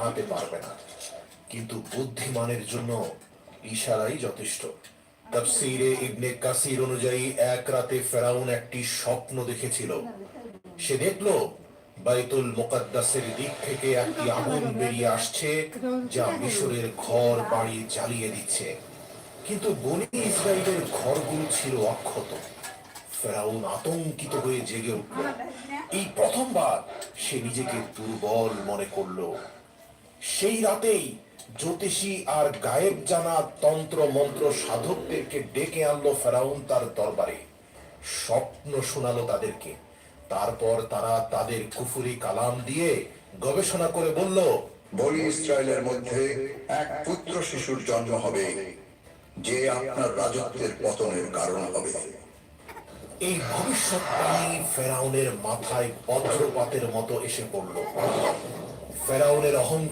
জানাতে পারবে না, কিন্তু বুদ্ধিমানের জন্য ইশারাই যথেষ্ট। তাফসীরে ইবনে কাসির অনুযায়ী এক রাতে ফেরাউন একটি স্বপ্ন দেখেছিল। সে দেখলো বাইতুল মুকাদ্দাসের দিক থেকে একটি আগুন বেরিয়ে আসছে, যা মিশরের ঘর বাড়ি জ্বালিয়ে দিচ্ছে। কিন্তু বনী ইসরাইলের ঘরগুলো ছিল অক্ষত। ফেরাউন আতঙ্কিত হয়ে জেগে উঠল। এই প্রথমবার সে নিজেকে দুর্বল মনে করলো। সেই রাতেই জ্যোতিষী আর গায়েব জানা তন্ত্র মন্ত্র সাধকদেরকে ডেকে আনলো ফেরাউন তার দরবারে। স্বপ্ন শোনালো তাদেরকে। তারপর তারা তাদের কুফরি কালাম দিয়ে গবেষণা করে বলল, বনী ইসরায়েলের মধ্যে এক পুত্র শিশুর জন্ম হবে, যে আপনার রাজত্বের পতনের কারণ হবে। এই ভবিষ্যৎবাণী ফেরাউনের মাথায় বজ্রপাতের মতো এসে পড়ল। ফেরাউনের অহংকার